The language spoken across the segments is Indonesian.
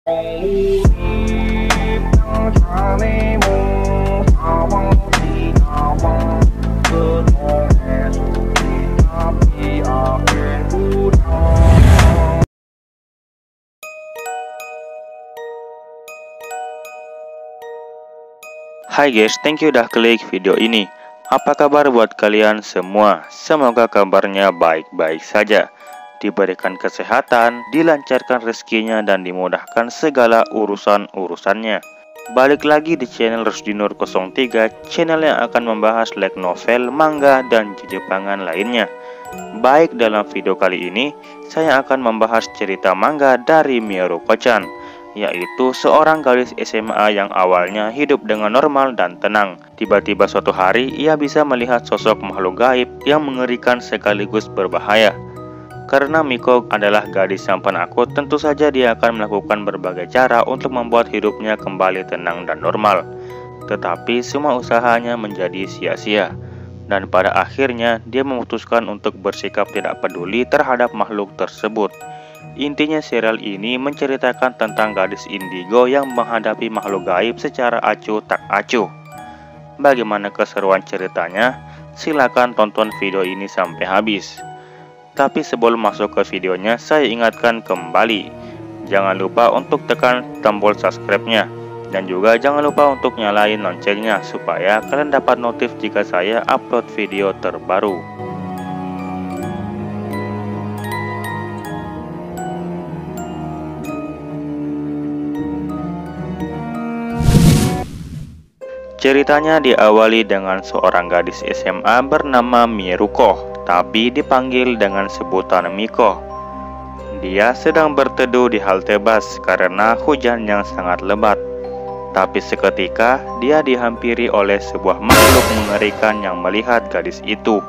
Hai guys, thank you udah klik video ini. Apa kabar buat kalian semua? Semoga kabarnya baik-baik saja, diberikan kesehatan, dilancarkan rezekinya, dan dimudahkan segala urusan-urusannya. Balik lagi di channel Rusdi Nur 03, channel yang akan membahas light novel, manga, dan Jepangan lainnya. Baik, dalam video kali ini, saya akan membahas cerita manga dari Miruko-chan, yaitu seorang gadis SMA yang awalnya hidup dengan normal dan tenang. Tiba-tiba suatu hari, ia bisa melihat sosok makhluk gaib yang mengerikan sekaligus berbahaya. Karena Miko adalah gadis yang penakut, tentu saja dia akan melakukan berbagai cara untuk membuat hidupnya kembali tenang dan normal. Tetapi semua usahanya menjadi sia-sia. Dan pada akhirnya, dia memutuskan untuk bersikap tidak peduli terhadap makhluk tersebut. Intinya serial ini menceritakan tentang gadis indigo yang menghadapi makhluk gaib secara acuh tak acuh. Bagaimana keseruan ceritanya? Silakan tonton video ini sampai habis. Tapi sebelum masuk ke videonya, saya ingatkan kembali, jangan lupa untuk tekan tombol subscribe-nya. Dan juga jangan lupa untuk nyalain loncengnya supaya kalian dapat notif jika saya upload video terbaru. Ceritanya diawali dengan seorang gadis SMA bernama Miruko, tapi dipanggil dengan sebutan Miko. Dia sedang berteduh di halte bus karena hujan yang sangat lebat. Tapi seketika dia dihampiri oleh sebuah makhluk mengerikan yang melihat gadis itu,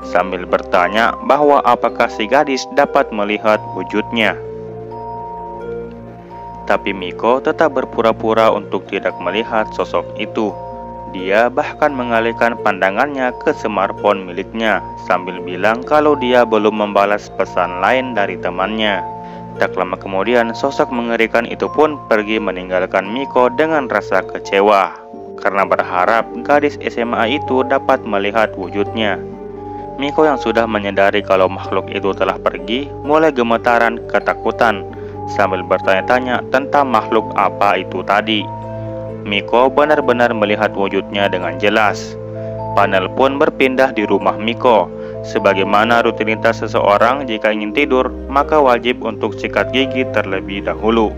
sambil bertanya bahwa apakah si gadis dapat melihat wujudnya. Tapi Miko tetap berpura-pura untuk tidak melihat sosok itu. Dia bahkan mengalihkan pandangannya ke smartphone miliknya sambil bilang kalau dia belum membalas pesan lain dari temannya. Tak lama kemudian, sosok mengerikan itu pun pergi meninggalkan Miko dengan rasa kecewa karena berharap gadis SMA itu dapat melihat wujudnya. Miko yang sudah menyadari kalau makhluk itu telah pergi, mulai gemetaran ketakutan sambil bertanya-tanya tentang makhluk apa itu tadi. Miko benar-benar melihat wujudnya dengan jelas. Panel pun berpindah di rumah Miko. Sebagaimana rutinitas seseorang jika ingin tidur, maka wajib untuk sikat gigi terlebih dahulu.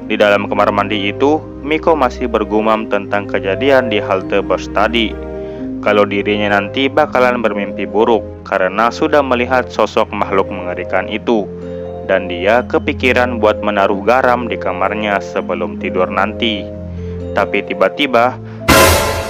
Di dalam kamar mandi itu, Miko masih bergumam tentang kejadian di halte bus tadi. Kalau dirinya nanti bakalan bermimpi buruk karena sudah melihat sosok makhluk mengerikan itu. Dan dia kepikiran buat menaruh garam di kamarnya sebelum tidur nanti. Tapi tiba-tiba,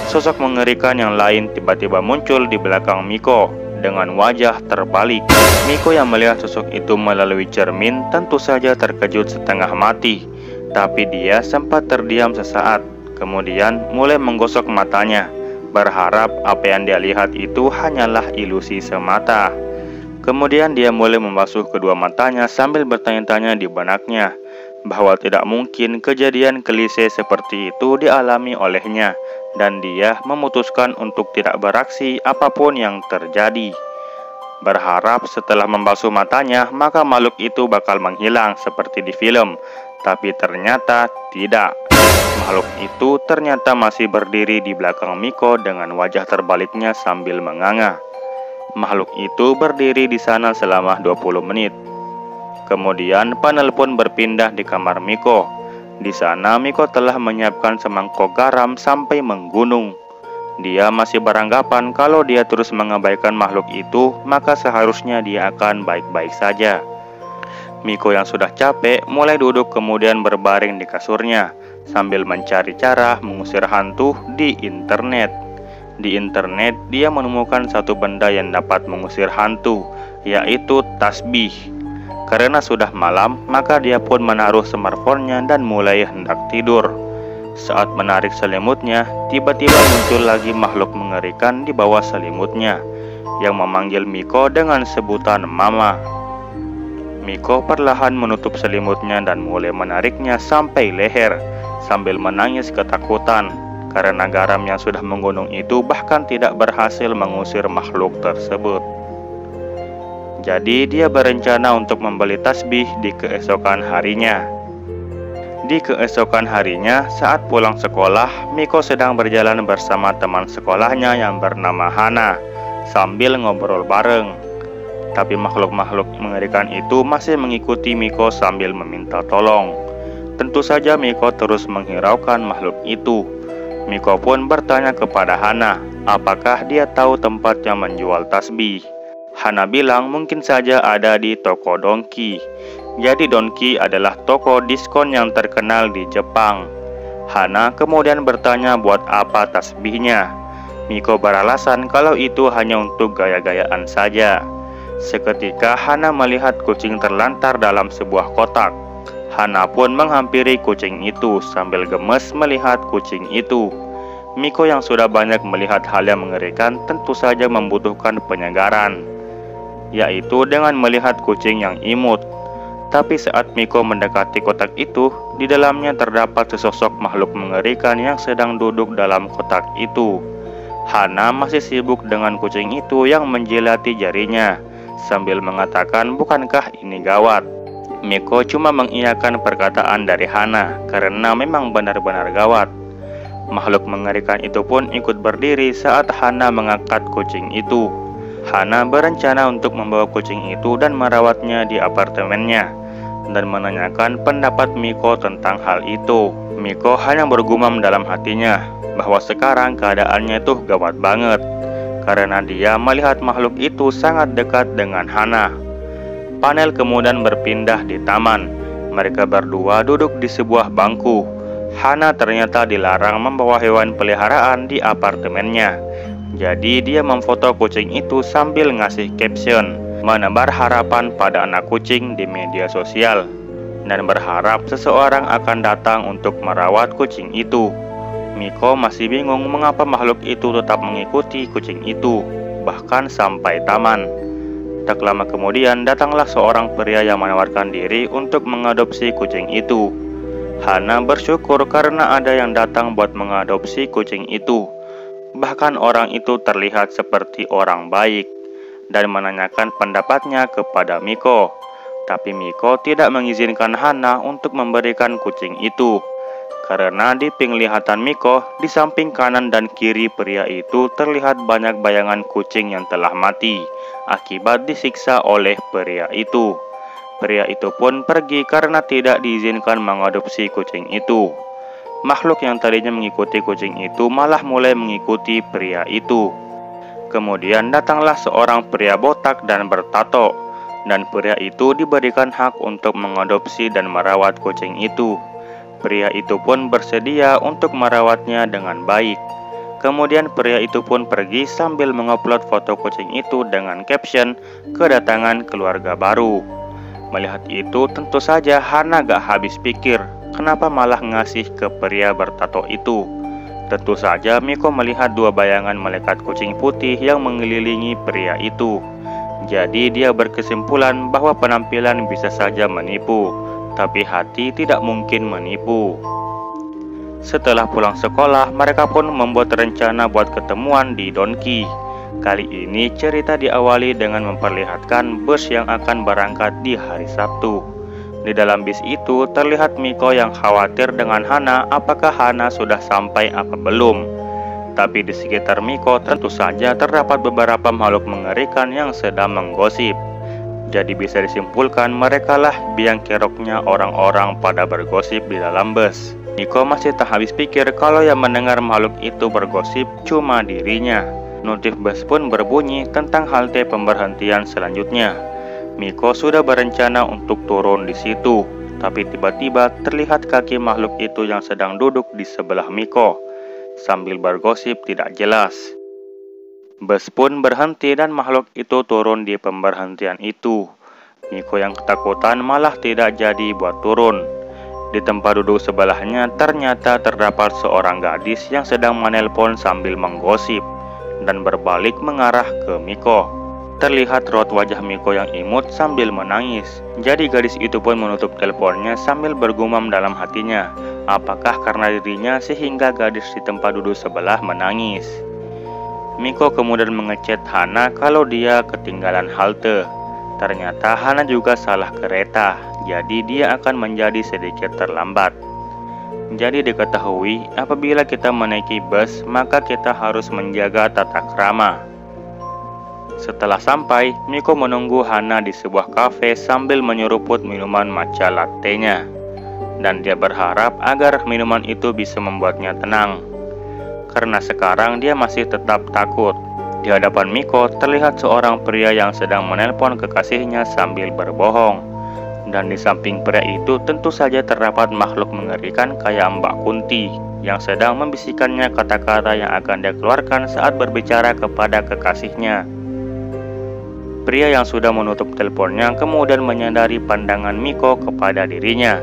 sosok mengerikan yang lain tiba-tiba muncul di belakang Miko dengan wajah terbalik. Miko yang melihat sosok itu melalui cermin tentu saja terkejut setengah mati. Tapi dia sempat terdiam sesaat, kemudian mulai menggosok matanya, berharap apa yang dia lihat itu hanyalah ilusi semata. Kemudian dia mulai membasuh kedua matanya sambil bertanya-tanya di benaknya bahwa tidak mungkin kejadian klise seperti itu dialami olehnya, dan dia memutuskan untuk tidak beraksi apapun yang terjadi. Berharap setelah membasuh matanya, maka makhluk itu bakal menghilang seperti di film. Tapi ternyata tidak. Makhluk itu ternyata masih berdiri di belakang Miko dengan wajah terbaliknya sambil menganga. Makhluk itu berdiri di sana selama 20 menit. Kemudian panel pun berpindah di kamar Miko. Di sana Miko telah menyiapkan semangkok garam sampai menggunung. Dia masih beranggapan kalau dia terus mengabaikan makhluk itu, maka seharusnya dia akan baik-baik saja. Miko yang sudah capek mulai duduk kemudian berbaring di kasurnya sambil mencari cara mengusir hantu di internet. Di internet dia menemukan satu benda yang dapat mengusir hantu, yaitu tasbih. Karena sudah malam, maka dia pun menaruh smartphone-nya dan mulai hendak tidur. Saat menarik selimutnya, tiba-tiba muncul lagi makhluk mengerikan di bawah selimutnya yang memanggil Miko dengan sebutan Mama. Miko perlahan menutup selimutnya dan mulai menariknya sampai leher, sambil menangis ketakutan, karena garam yang sudah menggunung itu bahkan tidak berhasil mengusir makhluk tersebut. Jadi dia berencana untuk membeli tasbih di keesokan harinya. Di keesokan harinya, saat pulang sekolah, Miko sedang berjalan bersama teman sekolahnya yang bernama Hana, sambil ngobrol bareng. Tapi makhluk-makhluk mengerikan itu masih mengikuti Miko sambil meminta tolong. Tentu saja Miko terus menghiraukan makhluk itu. Miko pun bertanya kepada Hana, apakah dia tahu tempat yang menjual tasbih. Hana bilang mungkin saja ada di toko Donki. Jadi Donki adalah toko diskon yang terkenal di Jepang. Hana kemudian bertanya buat apa tasbihnya. Miko beralasan kalau itu hanya untuk gaya-gayaan saja. Seketika Hana melihat kucing terlantar dalam sebuah kotak. Hana pun menghampiri kucing itu sambil gemes melihat kucing itu. Miko yang sudah banyak melihat hal yang mengerikan tentu saja membutuhkan penyegaran, yaitu dengan melihat kucing yang imut. Tapi saat Miko mendekati kotak itu, di dalamnya terdapat sesosok makhluk mengerikan yang sedang duduk dalam kotak itu. Hana masih sibuk dengan kucing itu yang menjilati jarinya, sambil mengatakan, bukankah ini gawat? Miko cuma mengiyakan perkataan dari Hana, karena memang benar-benar gawat. Makhluk mengerikan itu pun ikut berdiri saat Hana mengangkat kucing itu. Hana berencana untuk membawa kucing itu dan merawatnya di apartemennya, dan menanyakan pendapat Miko tentang hal itu. Miko hanya bergumam dalam hatinya bahwa sekarang keadaannya tuh gawat banget, karena dia melihat makhluk itu sangat dekat dengan Hana. Panel kemudian berpindah di taman. Mereka berdua duduk di sebuah bangku. Hana ternyata dilarang membawa hewan peliharaan di apartemennya. Jadi dia memfoto kucing itu sambil ngasih caption, menebar harapan pada anak kucing di media sosial, dan berharap seseorang akan datang untuk merawat kucing itu. Miko masih bingung mengapa makhluk itu tetap mengikuti kucing itu, bahkan sampai taman. Tak lama kemudian datanglah seorang pria yang menawarkan diri untuk mengadopsi kucing itu. Hana bersyukur karena ada yang datang buat mengadopsi kucing itu. Bahkan orang itu terlihat seperti orang baik dan menanyakan pendapatnya kepada Miko. Tapi Miko tidak mengizinkan Hana untuk memberikan kucing itu, karena di penglihatan Miko, di samping kanan dan kiri pria itu terlihat banyak bayangan kucing yang telah mati akibat disiksa oleh pria itu. Pria itu pun pergi karena tidak diizinkan mengadopsi kucing itu. Makhluk yang tadinya mengikuti kucing itu malah mulai mengikuti pria itu. Kemudian datanglah seorang pria botak dan bertato, dan pria itu diberikan hak untuk mengadopsi dan merawat kucing itu. Pria itu pun bersedia untuk merawatnya dengan baik. Kemudian pria itu pun pergi sambil mengupload foto kucing itu dengan caption, kedatangan keluarga baru. Melihat itu tentu saja Hana gak habis pikir, kenapa malah ngasih ke pria bertato itu. Tentu saja Miko melihat dua bayangan malaikat kucing putih yang mengelilingi pria itu. Jadi dia berkesimpulan bahwa penampilan bisa saja menipu, tapi hati tidak mungkin menipu. Setelah pulang sekolah, mereka pun membuat rencana buat ketemuan di Donki. Kali ini cerita diawali dengan memperlihatkan bus yang akan berangkat di hari Sabtu. Di dalam bis itu terlihat Miko yang khawatir dengan Hana, apakah Hana sudah sampai apa belum. Tapi di sekitar Miko tentu saja terdapat beberapa makhluk mengerikan yang sedang menggosip. Jadi bisa disimpulkan merekalah biang keroknya orang-orang pada bergosip di dalam bus. Miko masih tak habis pikir kalau yang mendengar makhluk itu bergosip cuma dirinya. Notif bus pun berbunyi tentang halte pemberhentian selanjutnya. Miko sudah berencana untuk turun di situ, tapi tiba-tiba terlihat kaki makhluk itu yang sedang duduk di sebelah Miko, sambil bergosip tidak jelas. Bus pun berhenti dan makhluk itu turun di pemberhentian itu. Miko yang ketakutan malah tidak jadi buat turun. Di tempat duduk sebelahnya ternyata terdapat seorang gadis yang sedang menelpon sambil menggosip dan berbalik mengarah ke Miko. terlihat raut wajah Miko yang imut sambil menangis. Jadi gadis itu pun menutup teleponnya sambil bergumam dalam hatinya, apakah karena dirinya sehingga gadis di tempat duduk sebelah menangis. Miko kemudian mengechat Hana kalau dia ketinggalan halte. Ternyata Hana juga salah kereta, jadi dia akan menjadi sedikit terlambat. Jadi diketahui apabila kita menaiki bus, maka kita harus menjaga tata krama. Setelah sampai, Miko menunggu Hana di sebuah kafe sambil menyeruput minuman matcha latte-nya. Dan dia berharap agar minuman itu bisa membuatnya tenang. Karena sekarang dia masih tetap takut. Di hadapan Miko terlihat seorang pria yang sedang menelpon kekasihnya sambil berbohong. Dan di samping pria itu tentu saja terdapat makhluk mengerikan kayak Mbak Kunti yang sedang membisikkannya kata-kata yang akan dia keluarkan saat berbicara kepada kekasihnya. Pria yang sudah menutup teleponnya kemudian menyadari pandangan Miko kepada dirinya.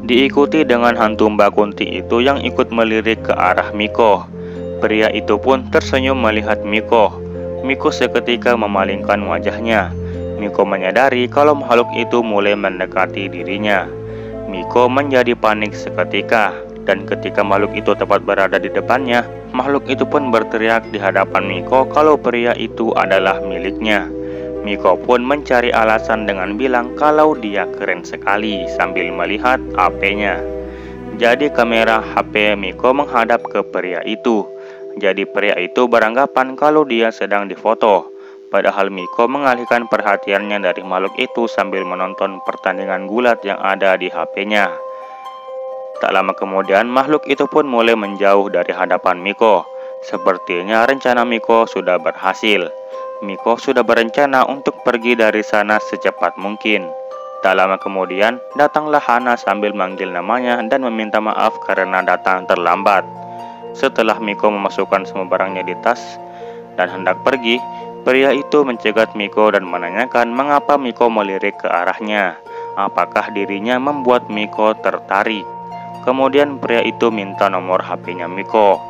Diikuti dengan hantu Mbak Kunti itu yang ikut melirik ke arah Miko. Pria itu pun tersenyum melihat Miko. Miko seketika memalingkan wajahnya. Miko menyadari kalau makhluk itu mulai mendekati dirinya. Miko menjadi panik seketika, dan ketika makhluk itu tepat berada di depannya, makhluk itu pun berteriak di hadapan Miko kalau pria itu adalah miliknya. Miko pun mencari alasan dengan bilang kalau dia keren sekali sambil melihat HP-nya. Jadi kamera HP Miko menghadap ke pria itu. Jadi pria itu beranggapan kalau dia sedang difoto. Padahal Miko mengalihkan perhatiannya dari makhluk itu sambil menonton pertandingan gulat yang ada di HP-nya. Tak lama kemudian makhluk itu pun mulai menjauh dari hadapan Miko. Sepertinya rencana Miko sudah berhasil. Miko sudah berencana untuk pergi dari sana secepat mungkin. Tak lama kemudian datanglah Hana sambil manggil namanya dan meminta maaf karena datang terlambat. Setelah Miko memasukkan semua barangnya di tas dan hendak pergi, pria itu mencegat Miko dan menanyakan mengapa Miko melirik ke arahnya. Apakah dirinya membuat Miko tertarik? Kemudian pria itu minta nomor HP-nya Miko.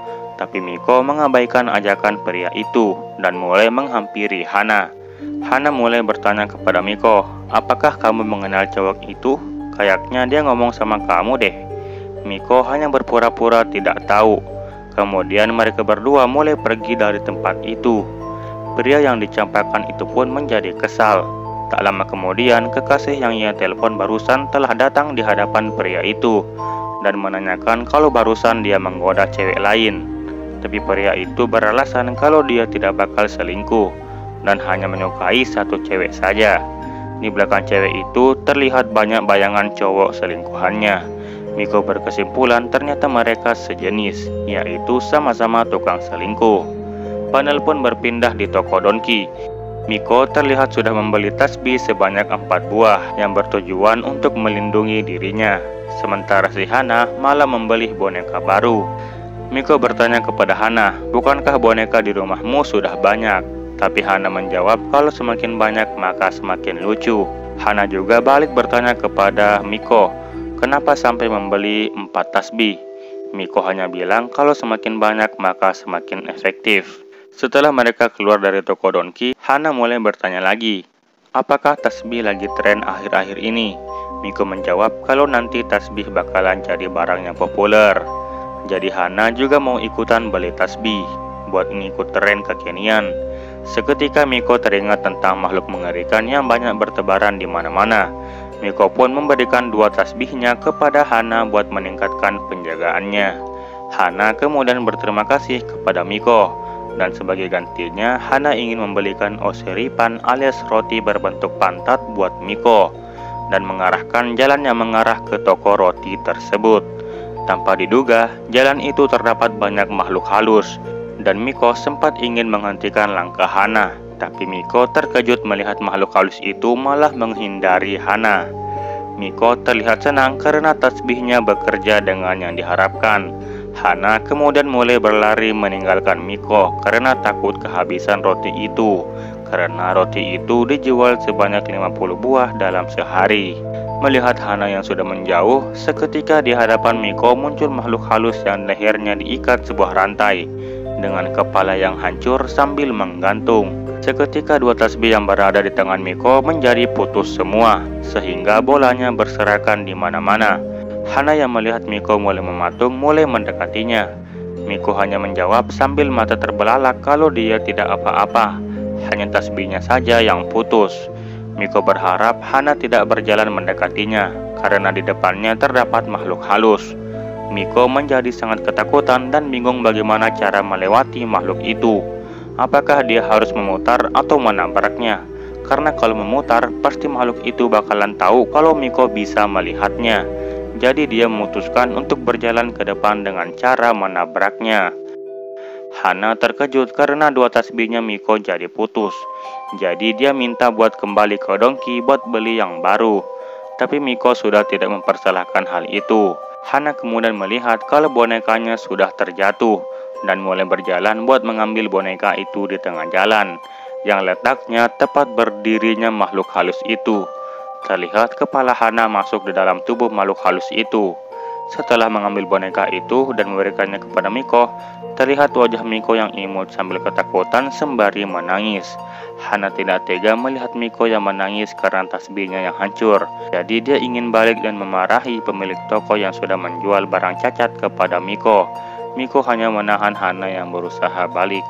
Tapi Miko mengabaikan ajakan pria itu dan mulai menghampiri Hana. Hana mulai bertanya kepada Miko, apakah kamu mengenal cowok itu? Kayaknya dia ngomong sama kamu deh. Miko hanya berpura-pura tidak tahu. Kemudian mereka berdua mulai pergi dari tempat itu. Pria yang dicampakkan itu pun menjadi kesal. Tak lama kemudian, kekasih yang ia telepon barusan telah datang di hadapan pria itu dan menanyakan kalau barusan dia menggoda cewek lain. Tapi pria itu beralasan kalau dia tidak bakal selingkuh dan hanya menyukai satu cewek saja. Di belakang cewek itu terlihat banyak bayangan cowok selingkuhannya. Miko berkesimpulan ternyata mereka sejenis, yaitu sama-sama tukang selingkuh. Panel pun berpindah di toko Donki. Miko terlihat sudah membeli tasbih sebanyak 4 buah yang bertujuan untuk melindungi dirinya. Sementara si Hana malah membeli boneka baru. Miko bertanya kepada Hana, bukankah boneka di rumahmu sudah banyak? Tapi Hana menjawab kalau semakin banyak maka semakin lucu. Hana juga balik bertanya kepada Miko, kenapa sampai membeli 4 tasbih? Miko hanya bilang kalau semakin banyak maka semakin efektif. Setelah mereka keluar dari toko Donki, Hana mulai bertanya lagi, apakah tasbih lagi tren akhir-akhir ini? Miko menjawab kalau nanti tasbih bakalan jadi barang yang populer. Jadi Hana juga mau ikutan beli tasbih buat ngikut tren kekinian. Seketika Miko teringat tentang makhluk mengerikan yang banyak bertebaran di mana-mana. Miko pun memberikan 2 tasbihnya kepada Hana buat meningkatkan penjagaannya. Hana kemudian berterima kasih kepada Miko, dan sebagai gantinya Hana ingin membelikan oseripan alias roti berbentuk pantat buat Miko dan mengarahkan jalannya mengarah ke toko roti tersebut. Tanpa diduga, jalan itu terdapat banyak makhluk halus dan Miko sempat ingin menghentikan langkah Hana. Tapi Miko terkejut melihat makhluk halus itu malah menghindari Hana. Miko terlihat senang karena tasbihnya bekerja dengan yang diharapkan. Hana kemudian mulai berlari meninggalkan Miko karena takut kehabisan roti itu. Karena roti itu dijual sebanyak 50 buah dalam sehari. Melihat Hana yang sudah menjauh, seketika di hadapan Miko muncul makhluk halus yang lehernya diikat sebuah rantai dengan kepala yang hancur sambil menggantung. Seketika dua tasbih yang berada di tangan Miko menjadi putus semua, sehingga bolanya berserakan di mana-mana. Hana yang melihat Miko mulai mematung mulai mendekatinya. Miko hanya menjawab sambil mata terbelalak kalau dia tidak apa-apa, hanya tasbihnya saja yang putus. Miko berharap Hana tidak berjalan mendekatinya, karena di depannya terdapat makhluk halus. Miko menjadi sangat ketakutan dan bingung bagaimana cara melewati makhluk itu. Apakah dia harus memutar atau menabraknya? Karena kalau memutar, pasti makhluk itu bakalan tahu kalau Miko bisa melihatnya. Jadi dia memutuskan untuk berjalan ke depan dengan cara menabraknya. Hana terkejut karena dua tasbihnya Miko jadi putus. Jadi dia minta buat kembali ke Dongki buat beli yang baru. Tapi Miko sudah tidak mempersalahkan hal itu. Hana kemudian melihat kalau bonekanya sudah terjatuh dan mulai berjalan buat mengambil boneka itu di tengah jalan, yang letaknya tepat berdirinya makhluk halus itu. Terlihat kepala Hana masuk di dalam tubuh makhluk halus itu. Setelah mengambil boneka itu dan memberikannya kepada Miko, terlihat wajah Miko yang imut sambil ketakutan sembari menangis. Hana tidak tega melihat Miko yang menangis karena tasbihnya yang hancur. Jadi dia ingin balik dan memarahi pemilik toko yang sudah menjual barang cacat kepada Miko. Miko hanya menahan Hana yang berusaha balik.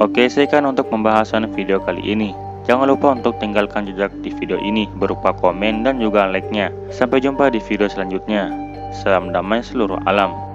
Oke, sekian untuk pembahasan video kali ini. Jangan lupa untuk tinggalkan jejak di video ini berupa komen dan juga like-nya. Sampai jumpa di video selanjutnya. Salam damai seluruh alam.